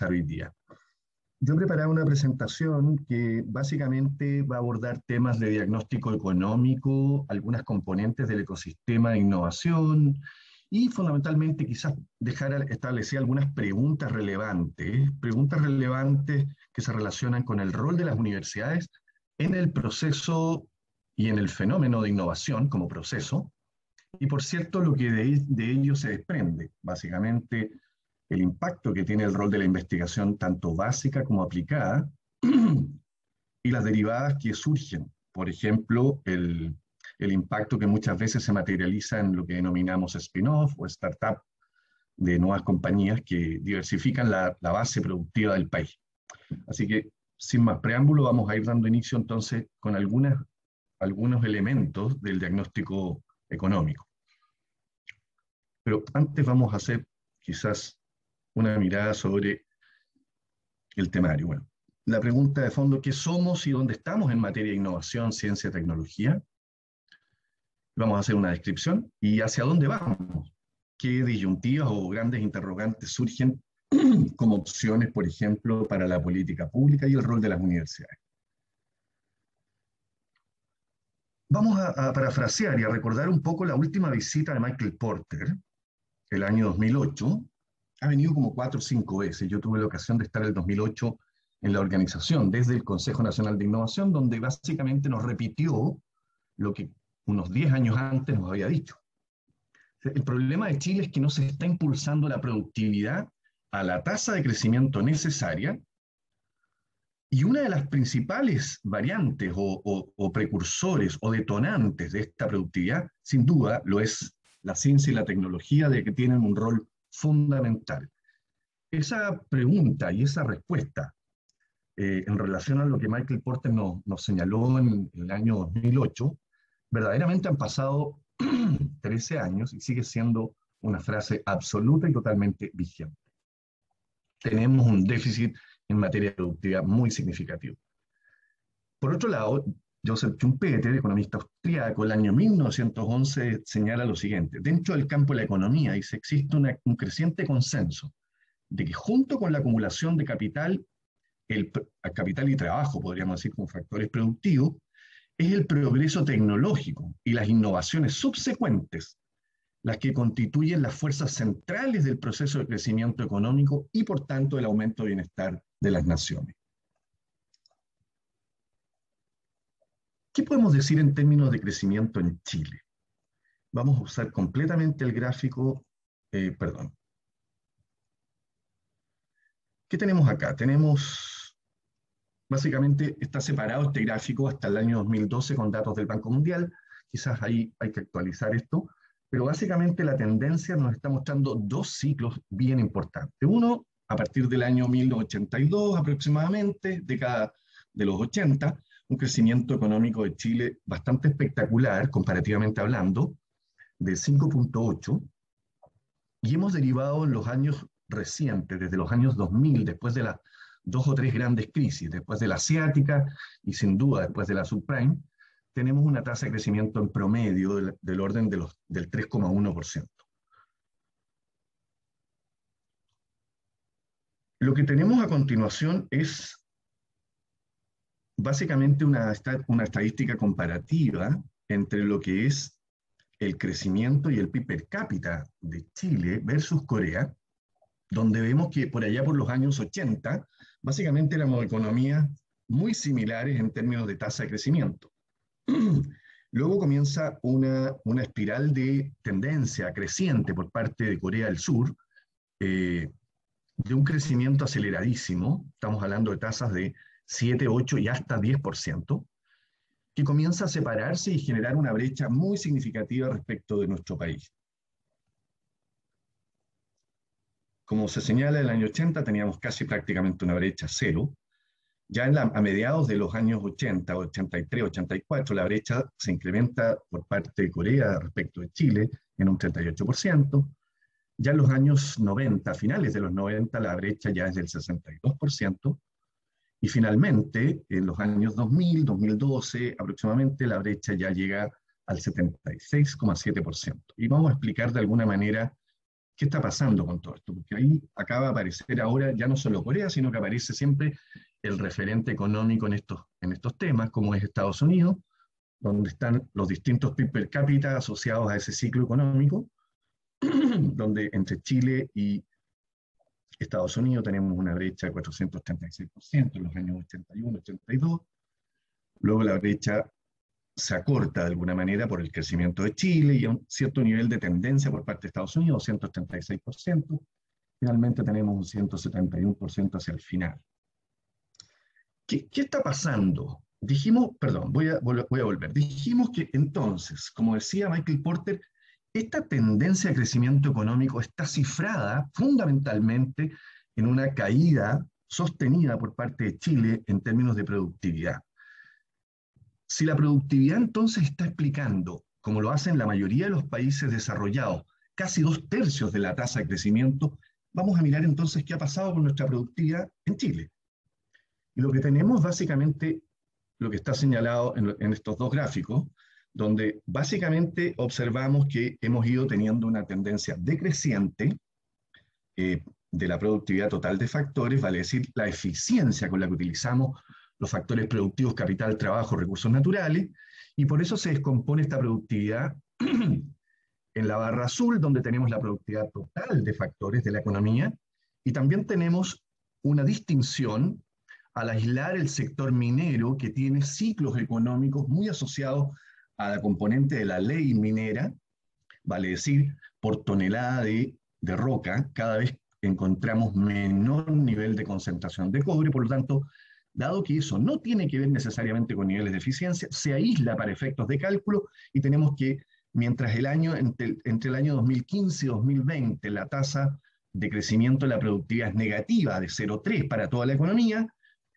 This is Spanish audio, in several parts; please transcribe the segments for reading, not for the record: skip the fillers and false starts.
hoy día. Yo he preparado una presentación que básicamente va a abordar temas de diagnóstico económico, algunas componentes del ecosistema de innovación y fundamentalmente quizás dejar establecer algunas preguntas relevantes que se relacionan con el rol de las universidades en el proceso y en el fenómeno de innovación como proceso, y por cierto lo que de ello se desprende, básicamente el impacto que tiene el rol de la investigación tanto básica como aplicada y las derivadas que surgen. Por ejemplo, el impacto que muchas veces se materializa en lo que denominamos spin-off o startup de nuevas compañías que diversifican la base productiva del país. Así que, sin más preámbulo, vamos a ir dando inicio entonces con algunos elementos del diagnóstico económico. Pero antes vamos a hacer quizás una mirada sobre el temario. Bueno, la pregunta de fondo, ¿qué somos y dónde estamos en materia de innovación, ciencia y tecnología? Vamos a hacer una descripción y hacia dónde vamos. ¿Qué disyuntivas o grandes interrogantes surgen como opciones, por ejemplo, para la política pública y el rol de las universidades? Vamos a parafrasear y a recordar un poco la última visita de Michael Porter, el año 2008. Ha venido como 4 o 5 veces. Yo tuve la ocasión de estar en el 2008 en la organización, desde el Consejo Nacional de Innovación, donde básicamente nos repitió lo que unos 10 años antes nos había dicho. El problema de Chile es que no se está impulsando la productividad a la tasa de crecimiento necesaria, y una de las principales variantes o precursores o detonantes de esta productividad, sin duda, lo es la ciencia y la tecnología, de que tienen un rol fundamental. Esa pregunta y esa respuesta en relación a lo que Michael Porter nos señaló en el año 2008, verdaderamente han pasado 13 años y sigue siendo una frase absoluta y totalmente vigente. Tenemos un déficit en materia de productividad muy significativo. Por otro lado, Joseph Schumpeter, economista austríaco, el año 1911 señala lo siguiente: dentro del campo de la economía dice, existe un creciente consenso de que junto con la acumulación de capital, el capital y trabajo, podríamos decir, como factores productivos, es el progreso tecnológico y las innovaciones subsecuentes las que constituyen las fuerzas centrales del proceso de crecimiento económico y, por tanto, el aumento de bienestar de las naciones. ¿Qué podemos decir en términos de crecimiento en Chile? Vamos a usar completamente el gráfico, perdón. ¿Qué tenemos acá? Tenemos, básicamente, está separado este gráfico hasta el año 2012 con datos del Banco Mundial. Quizás ahí hay que actualizar esto. Pero básicamente la tendencia nos está mostrando 2 ciclos bien importantes. Uno, a partir del año 1982 aproximadamente, década de los 80, un crecimiento económico de Chile bastante espectacular, comparativamente hablando, de 5,8, y hemos derivado en los años recientes, desde los años 2000, después de las 2 o 3 grandes crisis, después de la asiática y sin duda después de la subprime, tenemos una tasa de crecimiento en promedio del orden del 3,1%. Lo que tenemos a continuación es básicamente una estadística comparativa entre lo que es el crecimiento y el PIB per cápita de Chile versus Corea, donde vemos que por allá por los años 80, básicamente éramos economías muy similares en términos de tasa de crecimiento. Luego comienza una espiral de tendencia creciente por parte de Corea del Sur, de un crecimiento aceleradísimo, estamos hablando de tasas de 7, 8 y hasta 10%, que comienza a separarse y generar una brecha muy significativa respecto de nuestro país. Como se señala, en el año 80 teníamos casi prácticamente una brecha cero. Ya a mediados de los años 80, 83, 84, la brecha se incrementa por parte de Corea respecto de Chile en un 38%. Ya en los años 90, finales de los 90, la brecha ya es del 62%. Y finalmente, en los años 2000, 2012 aproximadamente, la brecha ya llega al 76,7%. Y vamos a explicar de alguna manera ¿Qué está pasando con todo esto? Porque ahí acaba de aparecer ahora ya no solo Corea, sino que aparece siempre el referente económico en estos temas, como es Estados Unidos, donde están los distintos PIB per cápita asociados a ese ciclo económico, donde entre Chile y Estados Unidos tenemos una brecha de 436% en los años 81, 82. Luego la brecha se acorta de alguna manera por el crecimiento de Chile y a un cierto nivel de tendencia por parte de Estados Unidos, 136%. Finalmente tenemos un 171% hacia el final. ¿Qué está pasando? Dijimos, perdón, voy a volver. Dijimos que entonces, como decía Michael Porter, esta tendencia de crecimiento económico está cifrada fundamentalmente en una caída sostenida por parte de Chile en términos de productividad. Si la productividad entonces está explicando, como lo hacen la mayoría de los países desarrollados, casi 2/3 de la tasa de crecimiento, vamos a mirar entonces qué ha pasado con nuestra productividad en Chile. Y lo que tenemos básicamente, lo que está señalado en estos dos gráficos, donde básicamente observamos que hemos ido teniendo una tendencia decreciente de la productividad total de factores, vale decir, la eficiencia con la que utilizamos los factores productivos, capital, trabajo, recursos naturales, y por eso se descompone esta productividad en la barra azul, donde tenemos la productividad total de factores de la economía, y también tenemos una distinción al aislar el sector minero, que tiene ciclos económicos muy asociados a la componente de la ley minera, vale decir, por tonelada de roca, cada vez encontramos menor nivel de concentración de cobre, por lo tanto, dado que eso no tiene que ver necesariamente con niveles de eficiencia, se aísla para efectos de cálculo y tenemos que, mientras entre el año 2015 y 2020 la tasa de crecimiento de la productividad es negativa de 0,3 para toda la economía,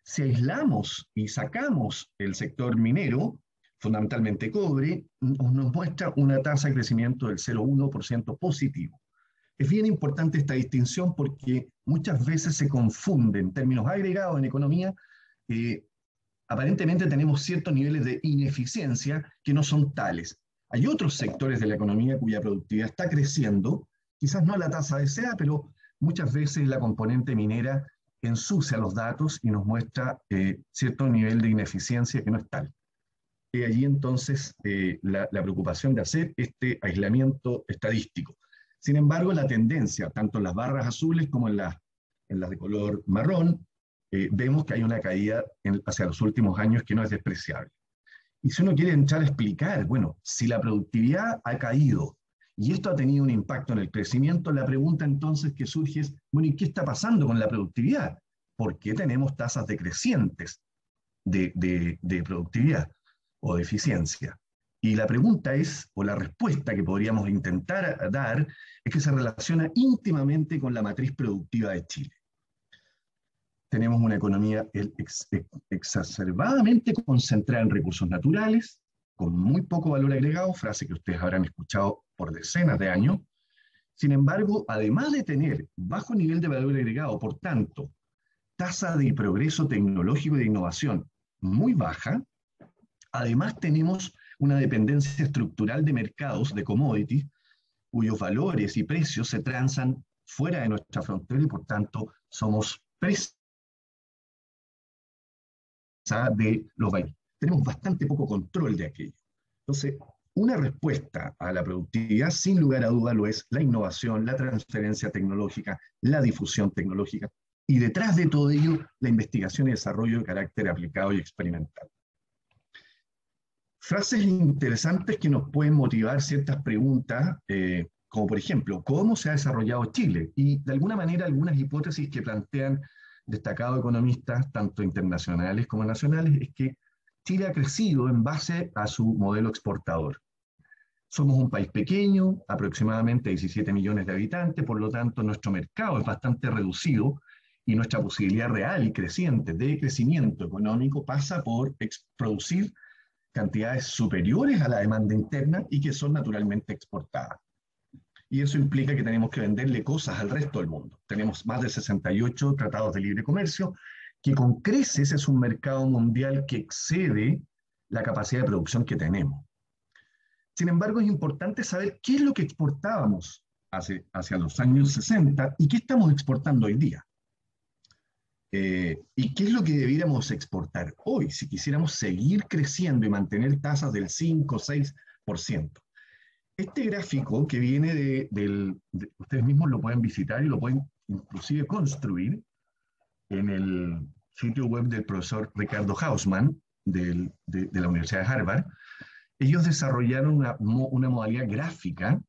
si aislamos y sacamos el sector minero, fundamentalmente cobre, nos muestra una tasa de crecimiento del 0,1% positivo. Es bien importante esta distinción porque muchas veces se confunde en términos agregados en economía. Aparentemente tenemos ciertos niveles de ineficiencia que no son tales. Hay otros sectores de la economía cuya productividad está creciendo, quizás no a la tasa deseada, pero muchas veces la componente minera ensucia los datos y nos muestra cierto nivel de ineficiencia que no es tal. Y allí entonces la preocupación de hacer este aislamiento estadístico. Sin embargo, la tendencia, tanto en las barras azules como en las de color marrón, vemos que hay una caída hacia los últimos años que no es despreciable. Y si uno quiere entrar a explicar, bueno, si la productividad ha caído y esto ha tenido un impacto en el crecimiento, la pregunta entonces que surge es, bueno, ¿y qué está pasando con la productividad? ¿Por qué tenemos tasas decrecientes de productividad o de eficiencia? Y la pregunta es, o la respuesta que podríamos intentar dar, es que se relaciona íntimamente con la matriz productiva de Chile. Tenemos una economía exacerbadamente concentrada en recursos naturales, con muy poco valor agregado, frase que ustedes habrán escuchado por decenas de años. Sin embargo, además de tener bajo nivel de valor agregado, por tanto, tasa de progreso tecnológico y de innovación muy baja, además tenemos una dependencia estructural de mercados, de commodities, cuyos valores y precios se transan fuera de nuestra frontera y por tanto somos presa de los países. Tenemos bastante poco control de aquello. Entonces, una respuesta a la productividad, sin lugar a duda, lo es la innovación, la transferencia tecnológica, la difusión tecnológica y detrás de todo ello, la investigación y desarrollo de carácter aplicado y experimental. Frases interesantes que nos pueden motivar ciertas preguntas, como por ejemplo, ¿cómo se ha desarrollado Chile? Y de alguna manera algunas hipótesis que plantean destacados economistas, tanto internacionales como nacionales, es que Chile ha crecido en base a su modelo exportador. Somos un país pequeño, aproximadamente 17 millones de habitantes, por lo tanto nuestro mercado es bastante reducido y nuestra posibilidad real y creciente de crecimiento económico pasa por producir cantidades superiores a la demanda interna y que son naturalmente exportadas. Y eso implica que tenemos que venderle cosas al resto del mundo. Tenemos más de 68 tratados de libre comercio, que con creces es un mercado mundial que excede la capacidad de producción que tenemos. Sin embargo, es importante saber qué es lo que exportábamos hacia los años 60. ¿Y qué estamos exportando hoy día? ¿Y qué es lo que debiéramos exportar hoy si quisiéramos seguir creciendo y mantener tasas del 5 o 6%? Este gráfico que viene ustedes mismos lo pueden visitar y lo pueden inclusive construir en el sitio web del profesor Ricardo Hausmann de la Universidad de Harvard. Ellos desarrollaron una modalidad gráfica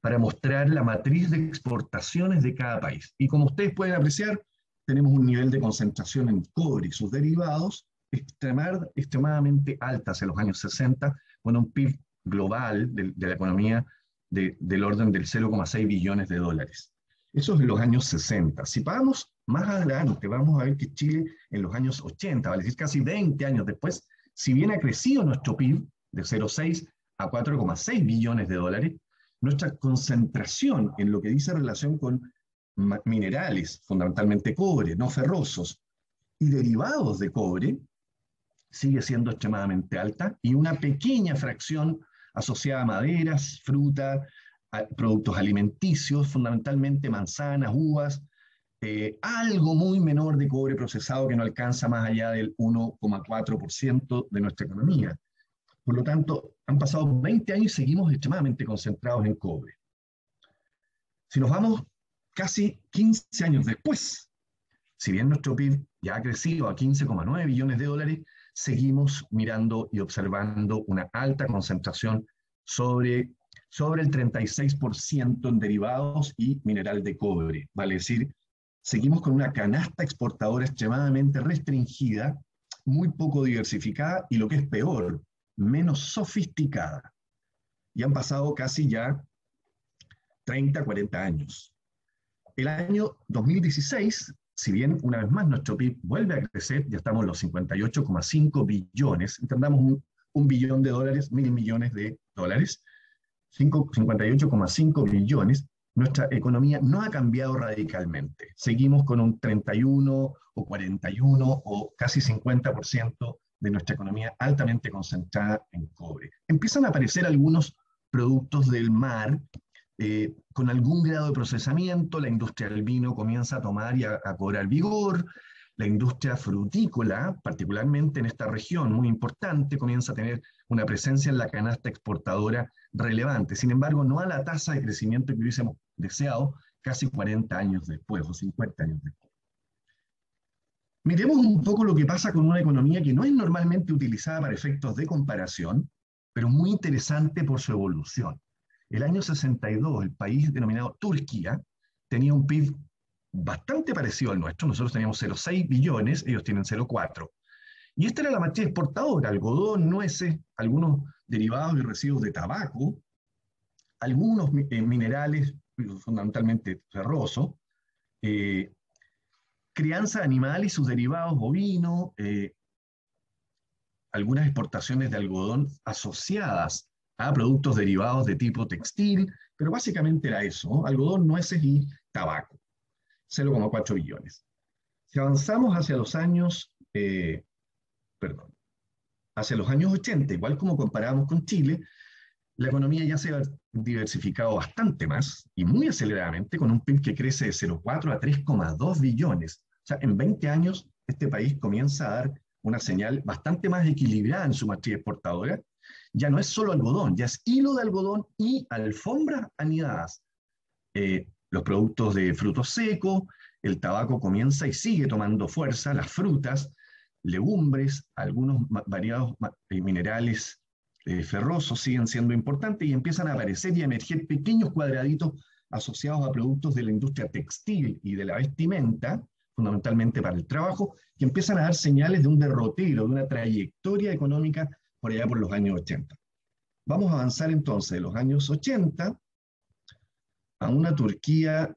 para mostrar la matriz de exportaciones de cada país. Y como ustedes pueden apreciar, tenemos un nivel de concentración en cobre y sus derivados extremadamente alta hacia los años 60, con un PIB global de la economía del orden del 0,6 billones de dólares. Eso es en los años 60. Si vamos más adelante, vamos a ver que Chile en los años 80, vale decir casi 20 años después, si bien ha crecido nuestro PIB de 0,6 a 4,6 billones de dólares, nuestra concentración en lo que dice relación con minerales, fundamentalmente cobre, no ferrosos, y derivados de cobre, sigue siendo extremadamente alta, y una pequeña fracción asociada a maderas, fruta, a productos alimenticios, fundamentalmente manzanas, uvas, algo muy menor de cobre procesado que no alcanza más allá del 1,4% de nuestra economía. Por lo tanto, han pasado 20 años y seguimos extremadamente concentrados en cobre. Si nos vamos casi 15 años después, si bien nuestro PIB ya ha crecido a 15,9 billones de dólares, seguimos mirando y observando una alta concentración sobre el 36% en derivados y mineral de cobre. Vale decir, seguimos con una canasta exportadora extremadamente restringida, muy poco diversificada y lo que es peor, menos sofisticada. Y han pasado casi ya 30, 40 años. El año 2016, si bien una vez más nuestro PIB vuelve a crecer, ya estamos en los 58,5 billones, entendamos un billón de dólares, 1.000 millones de dólares, 58,5 billones, nuestra economía no ha cambiado radicalmente. Seguimos con un 31 o 41 o casi 50% de nuestra economía altamente concentrada en cobre. Empiezan a aparecer algunos productos del mar con algún grado de procesamiento. La industria del vino comienza a tomar y a cobrar vigor. La industria frutícola, particularmente en esta región muy importante, comienza a tener una presencia en la canasta exportadora relevante. Sin embargo, no a la tasa de crecimiento que hubiésemos deseado casi 40 años después o 50 años después. Miremos un poco lo que pasa con una economía que no es normalmente utilizada para efectos de comparación, pero muy interesante por su evolución. El año 62, el país denominado Turquía tenía un PIB bastante parecido al nuestro. Nosotros teníamos 0,6 billones, ellos tienen 0,4. Y esta era la matriz exportadora: algodón, nueces, algunos derivados y residuos de tabaco, algunos minerales, fundamentalmente ferrosos, crianza animal y sus derivados bovinos, algunas exportaciones de algodón asociadas a productos derivados de tipo textil, pero básicamente era eso, ¿no? Algodón, nueces y tabaco, 0,4 billones. Si avanzamos hacia los años, hacia los años 80, igual como comparábamos con Chile, la economía ya se ha diversificado bastante más y muy aceleradamente, con un PIB que crece de 0,4 a 3,2 billones. O sea, en 20 años este país comienza a dar una señal bastante más equilibrada en su matriz exportadora. Ya no es solo algodón, ya es hilo de algodón y alfombras anidadas. Los productos de frutos secos, el tabaco comienza y sigue tomando fuerza, las frutas, legumbres, algunos variados minerales ferrosos siguen siendo importantes y empiezan a aparecer y a emerger pequeños cuadraditos asociados a productos de la industria textil y de la vestimenta, fundamentalmente para el trabajo, que empiezan a dar señales de un derrotero, de una trayectoria económica por allá por los años 80. Vamos a avanzar entonces de los años 80 a una Turquía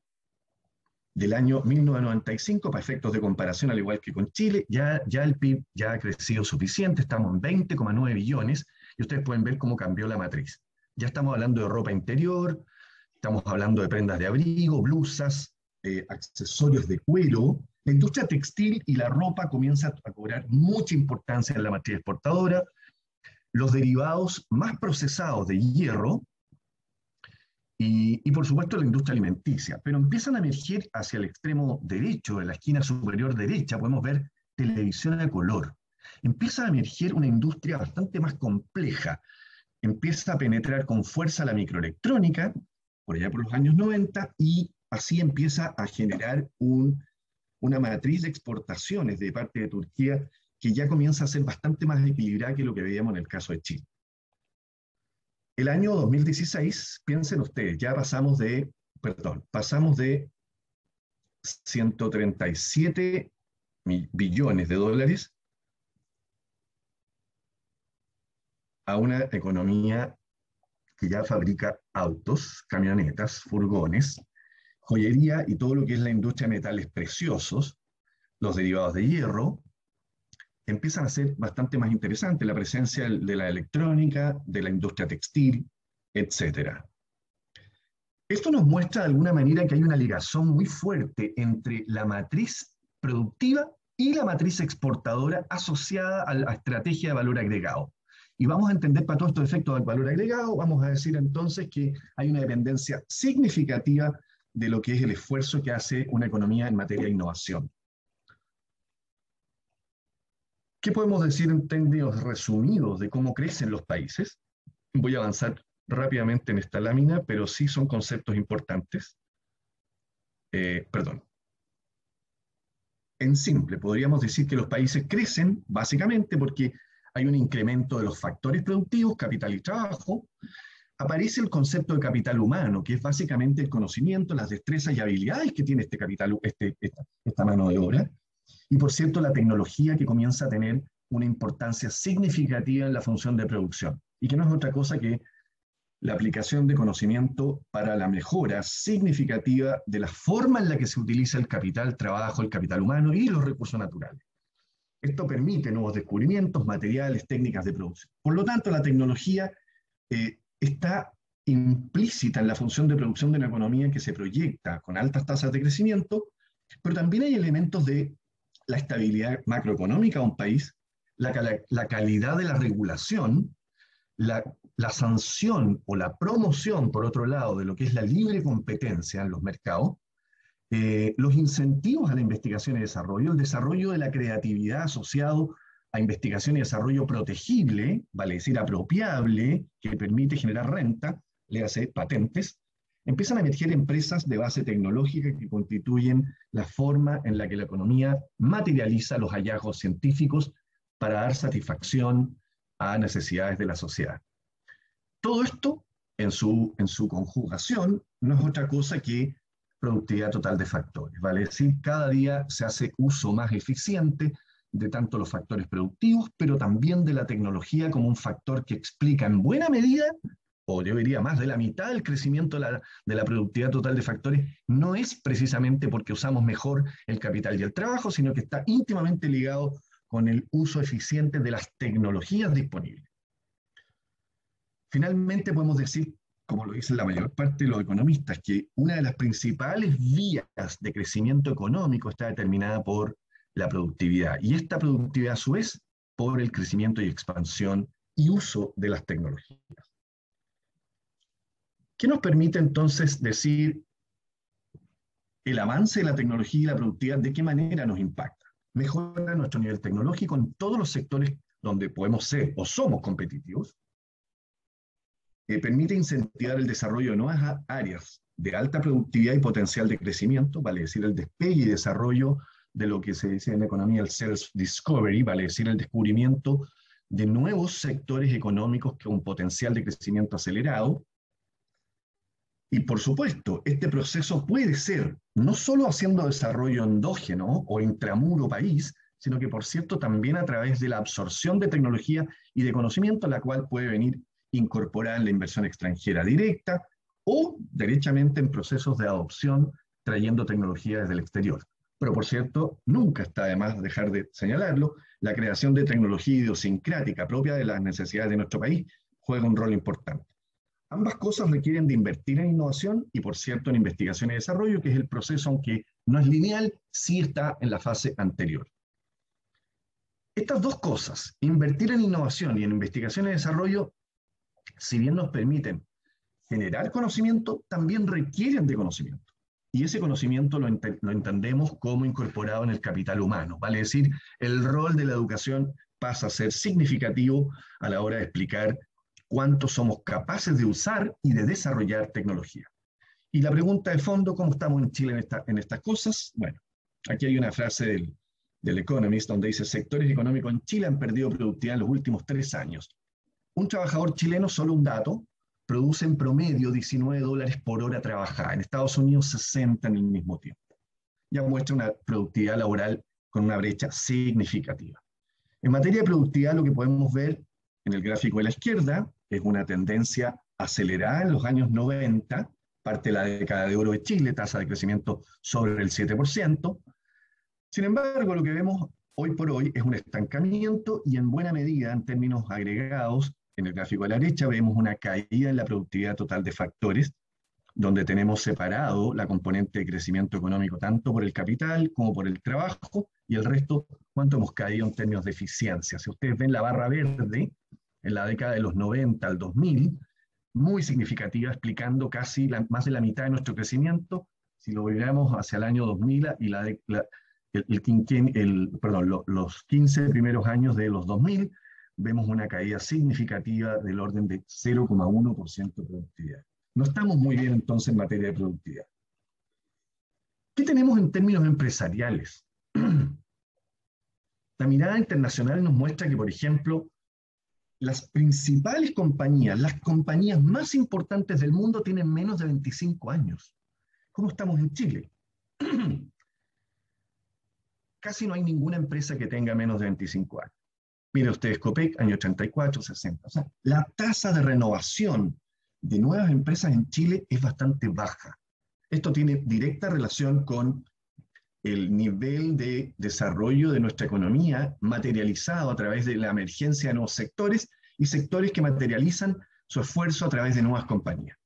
del año 1995, para efectos de comparación, al igual que con Chile. Ya el PIB ya ha crecido suficiente, estamos en 20,9 billones, y ustedes pueden ver cómo cambió la matriz. Ya estamos hablando de ropa interior, estamos hablando de prendas de abrigo, blusas, accesorios de cuero. La industria textil y la ropa comienza a cobrar mucha importancia en la matriz exportadora. Los derivados más procesados de hierro y por supuesto la industria alimenticia, pero empiezan a emerger hacia el extremo derecho, en la esquina superior derecha, podemos ver televisión a color. Empieza a emerger una industria bastante más compleja, empieza a penetrar con fuerza la microelectrónica, por allá por los años 90, y así empieza a generar una matriz de exportaciones de parte de Turquía que ya comienza a ser bastante más equilibrada que lo que veíamos en el caso de Chile. El año 2016, piensen ustedes, ya pasamos de 137 billones de dólares a una economía que ya fabrica autos, camionetas, furgones, joyería y todo lo que es la industria de metales preciosos, los derivados de hierro, empiezan a ser bastante más interesantes, la presencia de la electrónica, de la industria textil, etc. Esto nos muestra de alguna manera que hay una ligación muy fuerte entre la matriz productiva y la matriz exportadora asociada a la estrategia de valor agregado. Y vamos a entender para todos estos efectos del valor agregado, vamos a decir entonces que hay una dependencia significativa de lo que es el esfuerzo que hace una economía en materia de innovación. ¿Qué podemos decir en términos resumidos de cómo crecen los países? Voy a avanzar rápidamente en esta lámina, pero sí son conceptos importantes. Perdón. En simple, podríamos decir que los países crecen básicamente porque hay un incremento de los factores productivos, capital y trabajo. Aparece el concepto de capital humano, que es básicamente el conocimiento, las destrezas y habilidades que tiene este capital, esta mano de obra. Y por cierto, la tecnología que comienza a tener una importancia significativa en la función de producción, y que no es otra cosa que la aplicación de conocimiento para la mejora significativa de la forma en la que se utiliza el capital, trabajo, el capital humano y los recursos naturales. Esto permite nuevos descubrimientos, materiales, técnicas de producción. Por lo tanto, la tecnología está implícita en la función de producción de una economía que se proyecta con altas tasas de crecimiento, pero también hay elementos de la estabilidad macroeconómica de un país, la calidad de la regulación, la sanción o la promoción, por otro lado, de lo que es la libre competencia en los mercados, los incentivos a la investigación y desarrollo, el desarrollo de la creatividad asociado a investigación y desarrollo protegible, vale decir apropiable, que permite generar renta, le hace patentes, empiezan a emerger empresas de base tecnológica que constituyen la forma en la que la economía materializa los hallazgos científicos para dar satisfacción a necesidades de la sociedad. Todo esto, en su conjugación, no es otra cosa que productividad total de factores, vale decir, cada día se hace uso más eficiente de tanto los factores productivos, pero también de la tecnología como un factor que explica en buena medida, o yo diría más de la mitad del crecimiento de la productividad total de factores, no es precisamente porque usamos mejor el capital y el trabajo, sino que está íntimamente ligado con el uso eficiente de las tecnologías disponibles. Finalmente podemos decir, como lo dicen la mayor parte de los economistas, que una de las principales vías de crecimiento económico está determinada por la productividad, y esta productividad a su vez por el crecimiento y expansión y uso de las tecnologías. ¿Qué nos permite entonces decir el avance de la tecnología y la productividad? ¿De qué manera nos impacta? Mejora nuestro nivel tecnológico en todos los sectores donde podemos ser o somos competitivos. Permite incentivar el desarrollo de nuevas áreas de alta productividad y potencial de crecimiento, vale decir el despegue y desarrollo de lo que se dice en economía el self-discovery, vale decir el descubrimiento de nuevos sectores económicos con un potencial de crecimiento acelerado. Y por supuesto, este proceso puede ser no solo haciendo desarrollo endógeno o intramuro país, sino que por cierto también a través de la absorción de tecnología y de conocimiento, la cual puede venir incorporada en la inversión extranjera directa o derechamente en procesos de adopción trayendo tecnología desde el exterior. Pero por cierto, nunca está de más dejar de señalarlo, la creación de tecnología idiosincrática propia de las necesidades de nuestro país juega un rol importante. Ambas cosas requieren de invertir en innovación y, por cierto, en investigación y desarrollo, que es el proceso, aunque no es lineal, sí está en la fase anterior. Estas dos cosas, invertir en innovación y en investigación y desarrollo, si bien nos permiten generar conocimiento, también requieren de conocimiento. Y ese conocimiento lo entendemos como incorporado en el capital humano. Vale decir, el rol de la educación pasa a ser significativo a la hora de explicar cuánto somos capaces de usar y de desarrollar tecnología. Y la pregunta de fondo, ¿cómo estamos en Chile en estas cosas? Bueno, aquí hay una frase del Economist donde dice, sectores económicos en Chile han perdido productividad en los últimos 3 años. Un trabajador chileno, solo un dato, produce en promedio $19 por hora trabajada. En Estados Unidos 60 en el mismo tiempo. Ya muestra una productividad laboral con una brecha significativa. En materia de productividad, lo que podemos ver en el gráfico de la izquierda es una tendencia acelerada en los años 90, parte de la década de oro de Chile, tasa de crecimiento sobre el 7%. Sin embargo, lo que vemos hoy por hoy es un estancamiento y en buena medida, en términos agregados, en el gráfico de la derecha vemos una caída en la productividad total de factores, donde tenemos separado la componente de crecimiento económico tanto por el capital como por el trabajo, y el resto, cuánto hemos caído en términos de eficiencia. Si ustedes ven la barra verde, en la década de los 90 al 2000, muy significativa, explicando casi más de la mitad de nuestro crecimiento, si lo miramos hacia el año 2000 y los 15 primeros años de los 2000, vemos una caída significativa del orden de 0,1% de productividad. No estamos muy bien entonces en materia de productividad. ¿Qué tenemos en términos empresariales? La mirada internacional nos muestra que, por ejemplo, las principales compañías, las compañías más importantes del mundo tienen menos de 25 años. ¿Cómo estamos en Chile? Casi no hay ninguna empresa que tenga menos de 25 años. Mire ustedes, Copec, año 84, 60. O sea, la tasa de renovación de nuevas empresas en Chile es bastante baja. Esto tiene directa relación con el nivel de desarrollo de nuestra economía materializado a través de la emergencia de nuevos sectores y sectores que materializan su esfuerzo a través de nuevas compañías.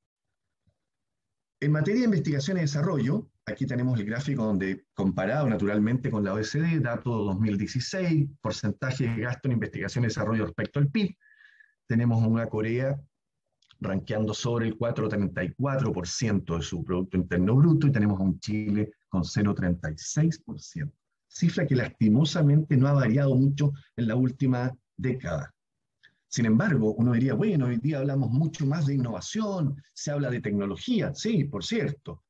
En materia de investigación y desarrollo, aquí tenemos el gráfico donde, comparado naturalmente con la OECD, dato 2016, porcentaje de gasto en investigación y desarrollo respecto al PIB, tenemos una Corea rankeando sobre el 4,34% de su Producto Interno Bruto y tenemos a un Chile con 0,36%, cifra que lastimosamente no ha variado mucho en la última década. Sin embargo, uno diría, bueno, hoy día hablamos mucho más de innovación, se habla de tecnología, sí, por cierto,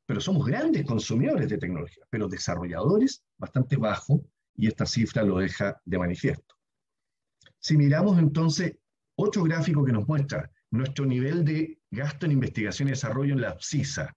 pero somos grandes consumidores de tecnología, pero desarrolladores bastante bajo, y esta cifra lo deja de manifiesto. Si miramos entonces otro gráfico que nos muestra nuestro nivel de gasto en investigación y desarrollo en la PSISA,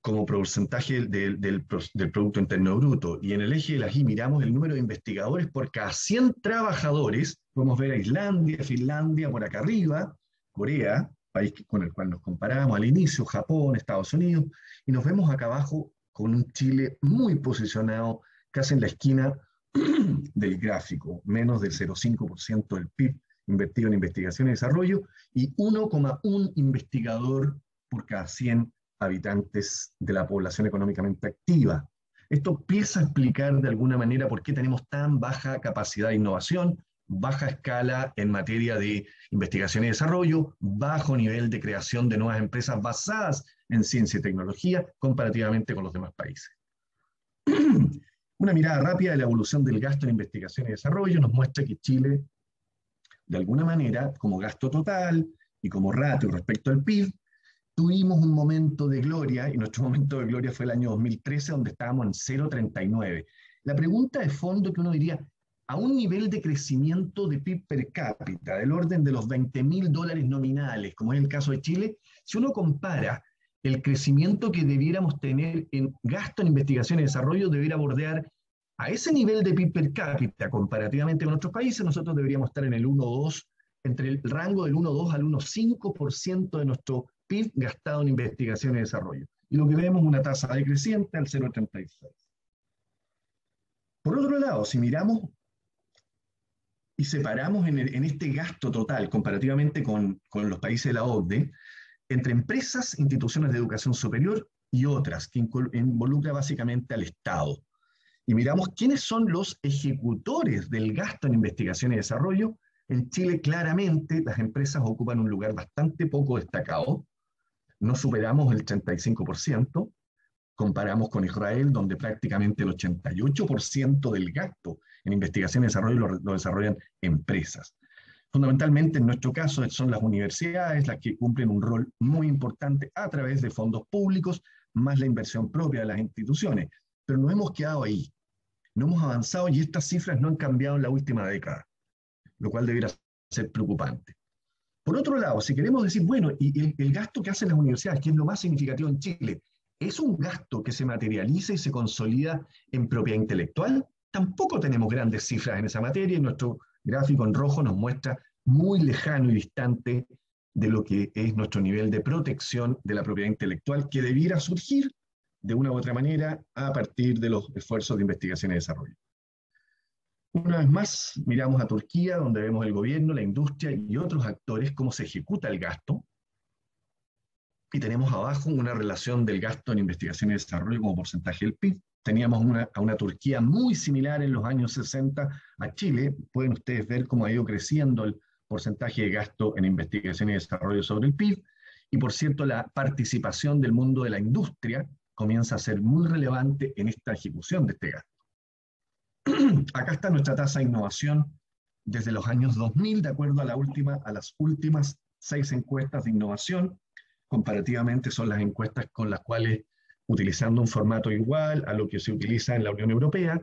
como porcentaje del Producto Interno Bruto, y en el eje de la Y miramos el número de investigadores por cada 100 trabajadores, podemos ver a Islandia, Finlandia, por acá arriba, Corea, país con el cual nos comparamos al inicio, Japón, Estados Unidos, y nos vemos acá abajo con un Chile muy posicionado, casi en la esquina del gráfico, menos del 0,5% del PIB invertido en investigación y desarrollo, y 1,1 investigador por cada 100 habitantes de la población económicamente activa. Esto empieza a explicar de alguna manera por qué tenemos tan baja capacidad de innovación, baja escala en materia de investigación y desarrollo, bajo nivel de creación de nuevas empresas basadas en ciencia y tecnología comparativamente con los demás países. Una mirada rápida de la evolución del gasto en investigación y desarrollo nos muestra que Chile, de alguna manera, como gasto total y como ratio respecto al PIB, tuvimos un momento de gloria, y nuestro momento de gloria fue el año 2013, donde estábamos en 0,39. La pregunta de fondo que uno diría, a un nivel de crecimiento de PIB per cápita, del orden de los $20.000 nominales, como es el caso de Chile, si uno compara el crecimiento que debiéramos tener en gasto en investigación y desarrollo, debiera bordear a ese nivel de PIB per cápita, comparativamente con otros países, nosotros deberíamos estar en el 1,2, entre el rango del 1,2 al 1,5% de nuestro PIB gastado en investigación y desarrollo. Y lo que vemos es una tasa decreciente al 0,36. Por otro lado, si miramos y separamos en este gasto total, comparativamente con los países de la OCDE, entre empresas, instituciones de educación superior y otras, que involucra básicamente al Estado. Y miramos quiénes son los ejecutores del gasto en investigación y desarrollo, En Chile, claramente, las empresas ocupan un lugar bastante poco destacado. No superamos el 35%. Comparamos con Israel, donde prácticamente el 88% del gasto en investigación y desarrollo lo desarrollan empresas. Fundamentalmente, en nuestro caso, son las universidades las que cumplen un rol muy importante a través de fondos públicos, más la inversión propia de las instituciones. Pero no hemos quedado ahí, no hemos avanzado y estas cifras no han cambiado en la última década, lo cual debería ser preocupante. Por otro lado, si queremos decir, bueno, y el gasto que hacen las universidades, que es lo más significativo en Chile, ¿es un gasto que se materializa y se consolida en propiedad intelectual? Tampoco tenemos grandes cifras en esa materia y nuestro gráfico en rojo nos muestra muy lejano y distante de lo que es nuestro nivel de protección de la propiedad intelectual que debiera surgir de una u otra manera a partir de los esfuerzos de investigación y desarrollo. Una vez más, miramos a Turquía, donde vemos el gobierno, la industria y otros actores, cómo se ejecuta el gasto. Y tenemos abajo una relación del gasto en investigación y desarrollo como porcentaje del PIB. Teníamos a una Turquía muy similar en los años 60 a Chile. Pueden ustedes ver cómo ha ido creciendo el porcentaje de gasto en investigación y desarrollo sobre el PIB. Y por cierto, la participación del mundo de la industria comienza a ser muy relevante en esta ejecución de este gasto. Acá está nuestra tasa de innovación desde los años 2000, de acuerdo a las últimas 6 encuestas de innovación. Comparativamente son las encuestas con las cuales, utilizando un formato igual a lo que se utiliza en la Unión Europea,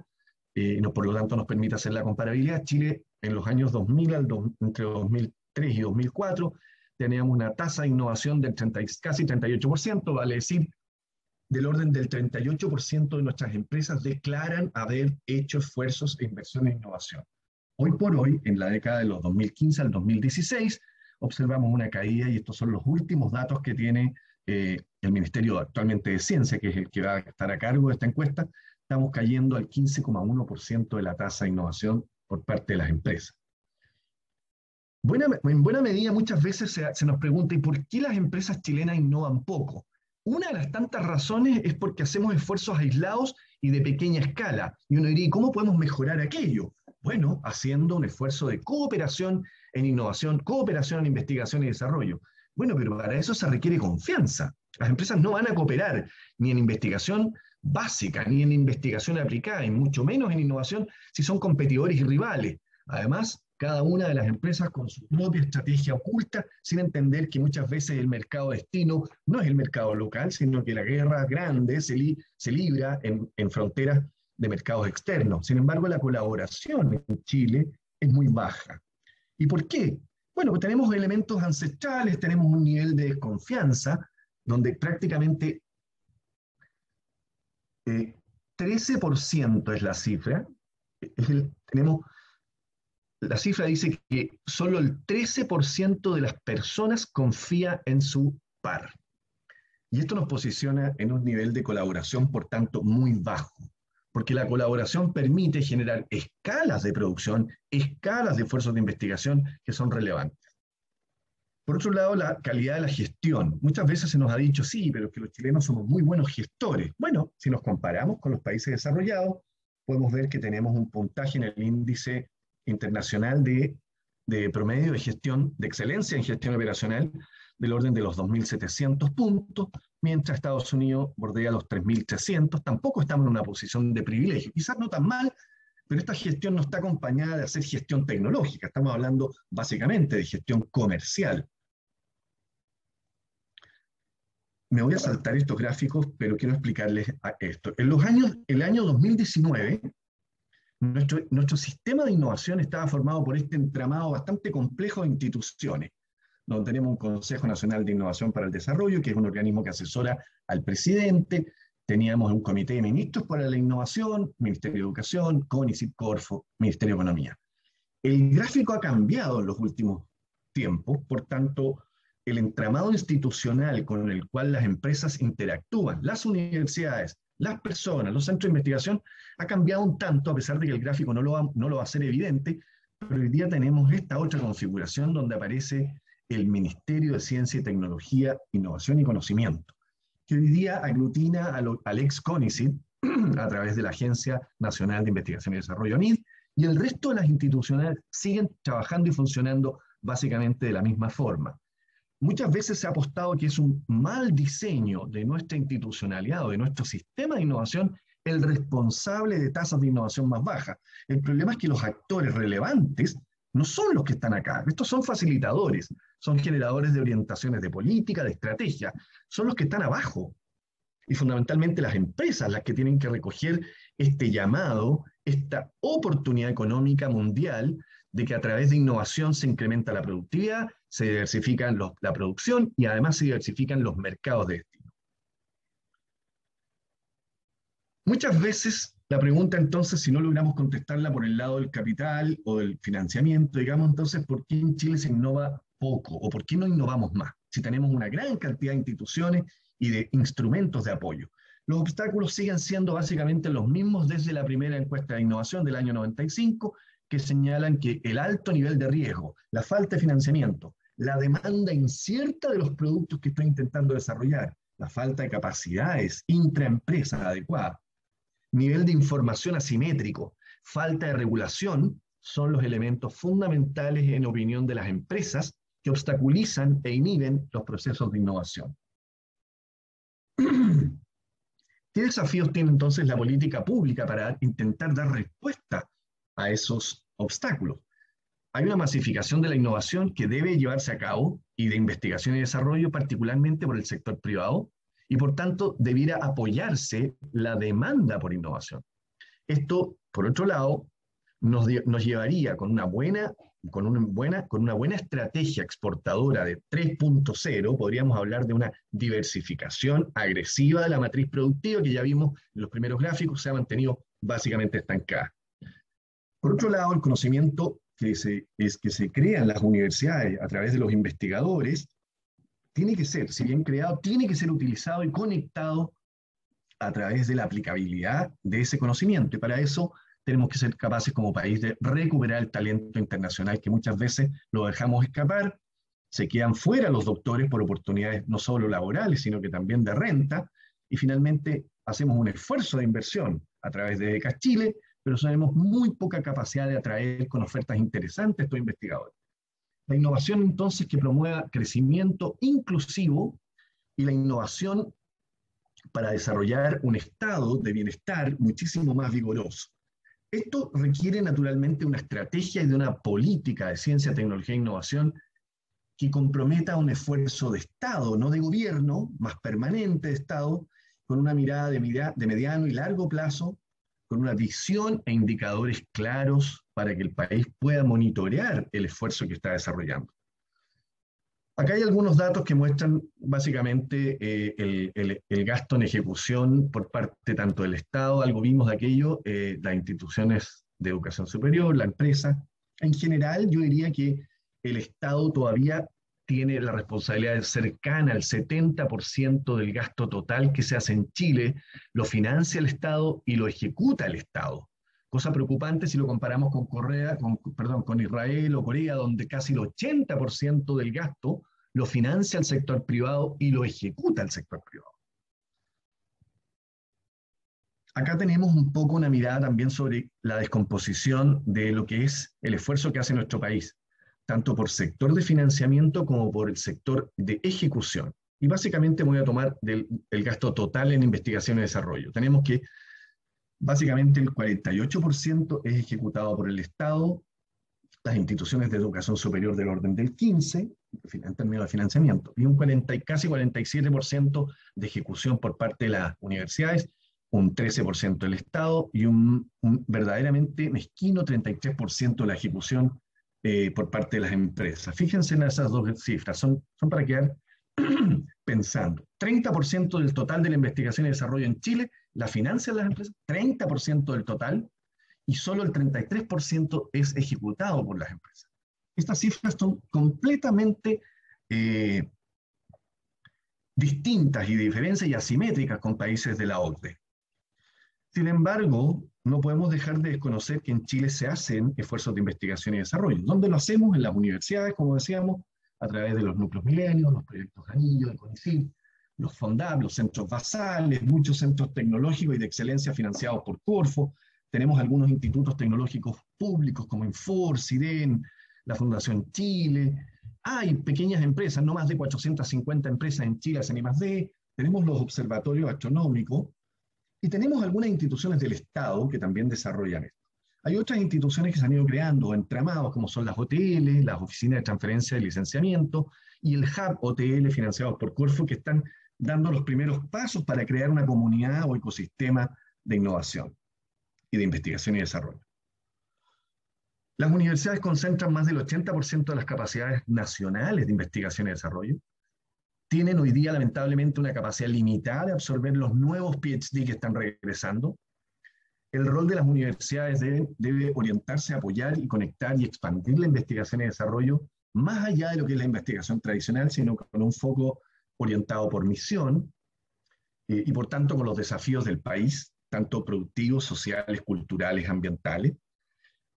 por lo tanto nos permite hacer la comparabilidad. Chile en los años 2000, entre 2003 y 2004, teníamos una tasa de innovación del casi 38%, vale decir, del orden del 38% de nuestras empresas declaran haber hecho esfuerzos e inversiones en innovación. Hoy por hoy, en la década de los 2015 al 2016, observamos una caída y estos son los últimos datos que tiene el Ministerio actualmente de Ciencia, que es el que va a estar a cargo de esta encuesta. Estamos cayendo al 15,1% de la tasa de innovación por parte de las empresas. En buena medida, muchas veces se nos pregunta, ¿y por qué las empresas chilenas innovan poco? Una de las tantas razones es porque hacemos esfuerzos aislados y de pequeña escala. Y uno diría, ¿cómo podemos mejorar aquello? Bueno, haciendo un esfuerzo de cooperación en innovación, cooperación en investigación y desarrollo. Bueno, pero para eso se requiere confianza. Las empresas no van a cooperar ni en investigación básica, ni en investigación aplicada, y mucho menos en innovación si son competidores y rivales. Además, cada una de las empresas con su propia estrategia oculta, sin entender que muchas veces el mercado destino no es el mercado local, sino que la guerra grande se libra en fronteras de mercados externos. Sin embargo, la colaboración en Chile es muy baja. ¿Y por qué? Bueno, pues tenemos elementos ancestrales, tenemos un nivel de desconfianza, donde prácticamente 13% es la cifra. La cifra dice que solo el 13% de las personas confía en su par. Y esto nos posiciona en un nivel de colaboración, por tanto, muy bajo, porque la colaboración permite generar escalas de producción, escalas de esfuerzos de investigación que son relevantes. Por otro lado, la calidad de la gestión. Muchas veces se nos ha dicho, sí, pero es que los chilenos somos muy buenos gestores. Bueno, si nos comparamos con los países desarrollados, podemos ver que tenemos un puntaje en el índice internacional de promedio de gestión, de excelencia en gestión operacional, del orden de los 2.700 puntos, mientras Estados Unidos bordea los 3.300. Tampoco estamos en una posición de privilegio, quizás no tan mal, pero esta gestión no está acompañada de hacer gestión tecnológica, estamos hablando básicamente de gestión comercial. Me voy a saltar estos gráficos, pero quiero explicarles esto. El año 2019, nuestro sistema de innovación estaba formado por este entramado bastante complejo de instituciones, donde tenemos un Consejo Nacional de Innovación para el Desarrollo, que es un organismo que asesora al presidente. Teníamos un comité de ministros para la innovación, Ministerio de Educación, CONICYT, Corfo, Ministerio de Economía. El gráfico ha cambiado en los últimos tiempos, por tanto, el entramado institucional con el cual las empresas interactúan, las universidades, las personas, los centros de investigación, ha cambiado un tanto, a pesar de que el gráfico no lo va a hacer evidente, pero hoy día tenemos esta otra configuración donde aparece el Ministerio de Ciencia y Tecnología, Innovación y Conocimiento, que hoy día aglutina al ex CONICYT a través de la Agencia Nacional de Investigación y Desarrollo, ANID, Y el resto de las instituciones siguen trabajando y funcionando básicamente de la misma forma. Muchas veces se ha apostado que es un mal diseño de nuestra institucionalidad o de nuestro sistema de innovación el responsable de tasas de innovación más bajas. El problema es que los actores relevantes no son los que están acá. Estos son facilitadores, son generadores de orientaciones de política, de estrategia, son los que están abajo. Y fundamentalmente las empresas las que tienen que recoger este llamado, esta oportunidad económica mundial de que a través de innovación se incrementa la productividad, se diversifica la producción y además se diversifican los mercados de destino. Muchas veces la pregunta entonces, si no logramos contestarla por el lado del capital o del financiamiento, digamos entonces, ¿por qué en Chile se innova poco o por qué no innovamos más? Si tenemos una gran cantidad de instituciones y de instrumentos de apoyo. Los obstáculos siguen siendo básicamente los mismos desde la primera encuesta de innovación del año 95, que señalan que el alto nivel de riesgo, la falta de financiamiento, la demanda incierta de los productos que estoy intentando desarrollar, la falta de capacidades intraempresas adecuadas, nivel de información asimétrico, falta de regulación, son los elementos fundamentales en opinión de las empresas que obstaculizan e inhiben los procesos de innovación. ¿Qué desafíos tiene entonces la política pública para intentar dar respuesta a esos obstáculos? Hay una masificación de la innovación que debe llevarse a cabo y de investigación y desarrollo, particularmente por el sector privado, y por tanto debiera apoyarse la demanda por innovación. Esto, por otro lado, nos llevaría con una buena estrategia exportadora de 3.0, podríamos hablar de una diversificación agresiva de la matriz productiva que ya vimos en los primeros gráficos, se ha mantenido básicamente estancada. Por otro lado, el conocimiento que se crea en las universidades a través de los investigadores tiene que ser, si bien creado, tiene que ser utilizado y conectado a través de la aplicabilidad de ese conocimiento. Y para eso tenemos que ser capaces como país de recuperar el talento internacional que muchas veces lo dejamos escapar, se quedan fuera los doctores por oportunidades no solo laborales, sino que también de renta, y finalmente hacemos un esfuerzo de inversión a través de Becas Chile, pero tenemos muy poca capacidad de atraer con ofertas interesantes a estos investigadores. La innovación entonces que promueva crecimiento inclusivo y la innovación para desarrollar un estado de bienestar muchísimo más vigoroso. Esto requiere naturalmente una estrategia y de una política de ciencia, tecnología e innovación que comprometa un esfuerzo de Estado, no de gobierno, más permanente de Estado, con una mirada de mediano y largo plazo, con una visión e indicadores claros para que el país pueda monitorear el esfuerzo que está desarrollando. Acá hay algunos datos que muestran básicamente el gasto en ejecución por parte tanto del Estado, algo vimos de aquello, las instituciones de educación superior, la empresa. En general, yo diría que el Estado todavía tiene la responsabilidad cercana al 70% del gasto total que se hace en Chile, lo financia el Estado y lo ejecuta el Estado. Cosa preocupante si lo comparamos con Israel o Corea, donde casi el 80% del gasto lo financia el sector privado y lo ejecuta el sector privado. Acá tenemos un poco una mirada también sobre la descomposición de lo que es el esfuerzo que hace nuestro país, tanto por sector de financiamiento como por el sector de ejecución. Y básicamente me voy a tomar el gasto total en investigación y desarrollo. Tenemos que básicamente el 48% es ejecutado por el Estado, las instituciones de educación superior del orden del 15%, en términos de financiamiento, y casi 47% de ejecución por parte de las universidades, un 13% del Estado y un verdaderamente mezquino 33% de la ejecución por parte de las empresas. Fíjense en esas dos cifras, son para quedar pensando. 30% del total de la investigación y desarrollo en Chile la financian las empresas, 30% del total, y solo el 33% es ejecutado por las empresas. Estas cifras son completamente distintas y diferencias y asimétricas con países de la OCDE. Sin embargo, no podemos dejar de desconocer que en Chile se hacen esfuerzos de investigación y desarrollo. ¿Dónde lo hacemos? En las universidades, como decíamos, a través de los núcleos milenios, los proyectos anillo, el CONICYT, los FONDAP, los centros basales, muchos centros tecnológicos y de excelencia financiados por Corfo, tenemos algunos institutos tecnológicos públicos como Infor, SIDEN, la Fundación Chile. Hay pequeñas empresas, no más de 450 empresas en Chile hacen I+D. Tenemos los observatorios astronómicos y tenemos algunas instituciones del Estado que también desarrollan esto. Hay otras instituciones que se han ido creando, entramados, como son las OTL, las oficinas de transferencia de licenciamiento, y el Hub OTL financiados por Corfo, que están dando los primeros pasos para crear una comunidad o ecosistema de innovación y de investigación y desarrollo. Las universidades concentran más del 80% de las capacidades nacionales de investigación y desarrollo. Tienen hoy día, lamentablemente, una capacidad limitada de absorber los nuevos PhD que están regresando. El rol de las universidades debe orientarse a apoyar y conectar y expandir la investigación y desarrollo más allá de lo que es la investigación tradicional, sino con un foco orientado por misión y por tanto con los desafíos del país, tanto productivos, sociales, culturales, ambientales.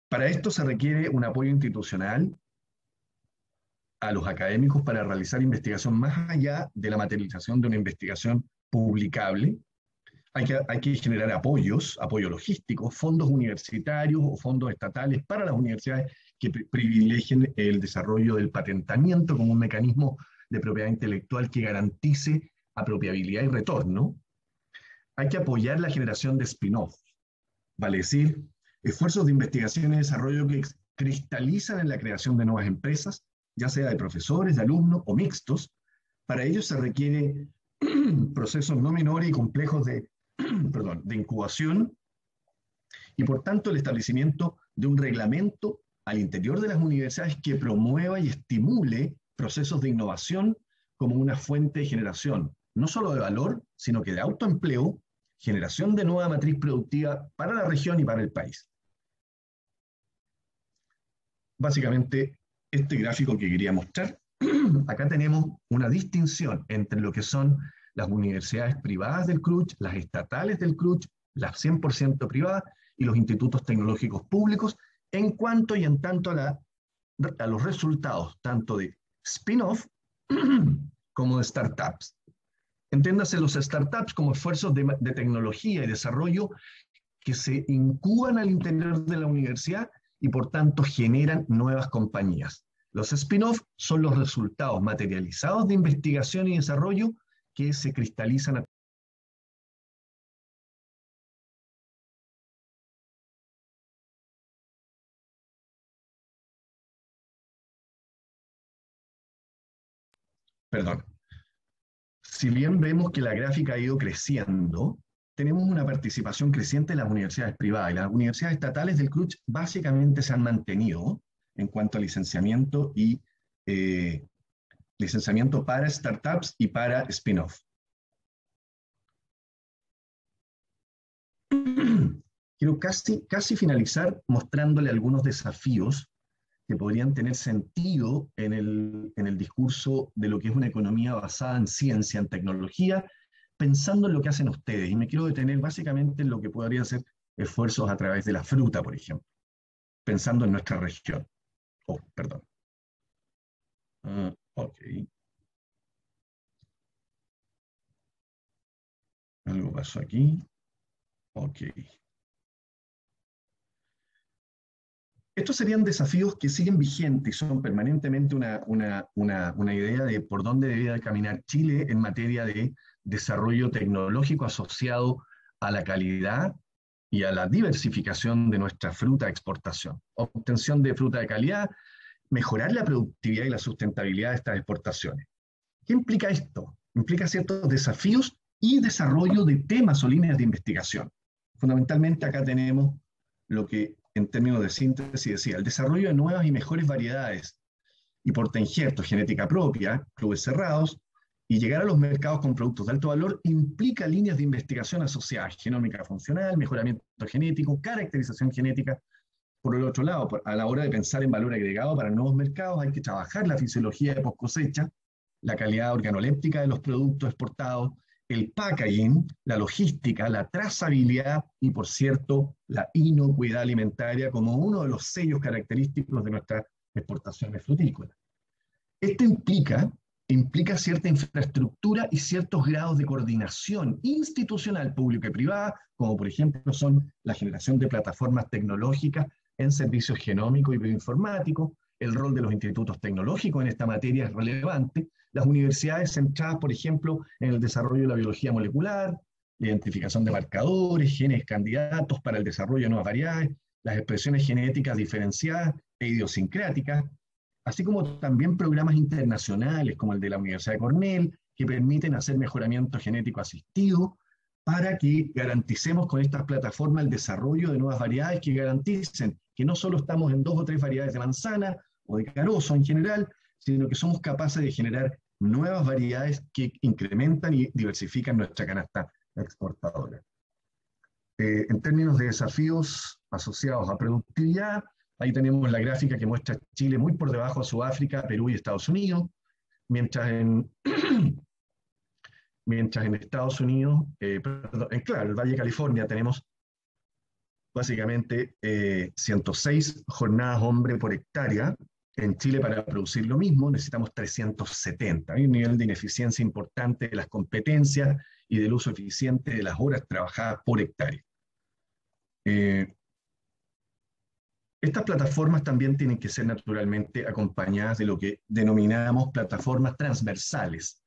Para esto se requiere un apoyo institucional a los académicos para realizar investigación más allá de la materialización de una investigación publicable. Hay que generar apoyos, apoyo logístico, fondos universitarios o fondos estatales para las universidades que privilegien el desarrollo del patentamiento como un mecanismo de propiedad intelectual que garantice apropiabilidad y retorno. Hay que apoyar la generación de spin-off, vale decir, esfuerzos de investigación y desarrollo que cristalizan en la creación de nuevas empresas, ya sea de profesores, de alumnos o mixtos. Para ello se requiere procesos no menores y complejos de incubación y por tanto el establecimiento de un reglamento al interior de las universidades que promueva y estimule procesos de innovación como una fuente de generación, no solo de valor, sino que de autoempleo, generación de nueva matriz productiva para la región y para el país. Básicamente, este gráfico que quería mostrar, acá tenemos una distinción entre lo que son las universidades privadas del CRUCH, las estatales del CRUCH, las 100% privadas y los institutos tecnológicos públicos en cuanto y en tanto a los resultados tanto de spin-off como de startups. Entiéndase los startups como esfuerzos de tecnología y desarrollo que se incuban al interior de la universidad y por tanto generan nuevas compañías. Los spin-off son los resultados materializados de investigación y desarrollo que se cristalizan a Perdón. Si bien vemos que la gráfica ha ido creciendo, tenemos una participación creciente en las universidades privadas y las universidades estatales del CRUCH básicamente se han mantenido en cuanto a licenciamiento y licenciamiento para startups y para spin-off. Quiero casi finalizar mostrándole algunos desafíos que podrían tener sentido en el discurso de lo que es una economía basada en ciencia, en tecnología, pensando en lo que hacen ustedes. Y me quiero detener básicamente en lo que podrían ser esfuerzos a través de la fruta, por ejemplo, pensando en nuestra región. Oh, perdón. Ok. Algo pasó aquí. Ok. Estos serían desafíos que siguen vigentes y son permanentemente una idea de por dónde debería caminar Chile en materia de desarrollo tecnológico asociado a la calidad y a la diversificación de nuestra fruta de exportación. Obtención de fruta de calidad, mejorar la productividad y la sustentabilidad de estas exportaciones. ¿Qué implica esto? Implica ciertos desafíos y desarrollo de temas o líneas de investigación. Fundamentalmente acá tenemos lo que en términos de síntesis decía, el desarrollo de nuevas y mejores variedades y portainjertos, genética propia, clubes cerrados, y llegar a los mercados con productos de alto valor implica líneas de investigación asociadas, genómica funcional, mejoramiento genético, caracterización genética. Por el otro lado, a la hora de pensar en valor agregado para nuevos mercados, hay que trabajar la fisiología de post cosecha, la calidad organoléptica de los productos exportados, el packaging, la logística, la trazabilidad y, por cierto, la inocuidad alimentaria como uno de los sellos característicos de nuestras exportaciones frutícolas. Esto implica implica cierta infraestructura y ciertos grados de coordinación institucional, pública y privada, como por ejemplo son la generación de plataformas tecnológicas en servicios genómicos y bioinformáticos. El rol de los institutos tecnológicos en esta materia es relevante. Las universidades centradas, por ejemplo, en el desarrollo de la biología molecular, la identificación de marcadores, genes candidatos para el desarrollo de nuevas variedades, las expresiones genéticas diferenciadas e idiosincráticas, así como también programas internacionales como el de la Universidad de Cornell, que permiten hacer mejoramiento genético asistido para que garanticemos con estas plataformas el desarrollo de nuevas variedades que garanticen que no solo estamos en 2 o 3 variedades de manzana o de carozo en general, sino que somos capaces de generar nuevas variedades que incrementan y diversifican nuestra canasta exportadora. En términos de desafíos asociados a productividad, ahí tenemos la gráfica que muestra Chile muy por debajo de Sudáfrica, Perú y Estados Unidos, mientras en, mientras en Estados Unidos, perdón, claro, el Valle de California tenemos básicamente 106 jornadas hombre por hectárea. En Chile, para producir lo mismo, necesitamos 370. Hay un nivel de ineficiencia importante de las competencias y del uso eficiente de las horas trabajadas por hectárea. Estas plataformas también tienen que ser naturalmente acompañadas de lo que denominamos plataformas transversales.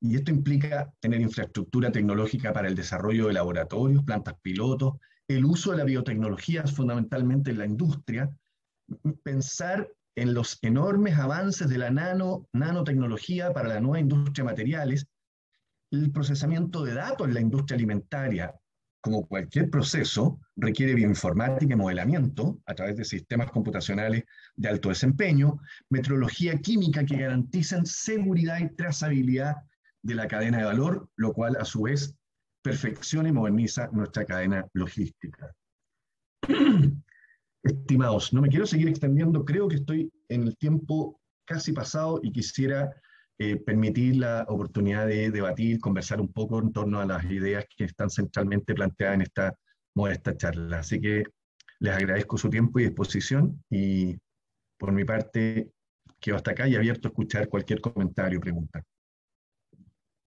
Y esto implica tener infraestructura tecnológica para el desarrollo de laboratorios, plantas pilotos, el uso de la biotecnología fundamentalmente en la industria, pensar en los enormes avances de la nanotecnología para la nueva industria de materiales, el procesamiento de datos en la industria alimentaria, como cualquier proceso, requiere bioinformática y modelamiento a través de sistemas computacionales de alto desempeño, metrología química que garanticen seguridad y trazabilidad de la cadena de valor, lo cual a su vez perfecciona y moderniza nuestra cadena logística. Estimados, no me quiero seguir extendiendo, creo que estoy en el tiempo casi pasado y quisiera permitir la oportunidad de debatir, conversar un poco en torno a las ideas que están centralmente planteadas en esta modesta charla. Así que les agradezco su tiempo y disposición y por mi parte quedo hasta acá y abierto a escuchar cualquier comentario o pregunta.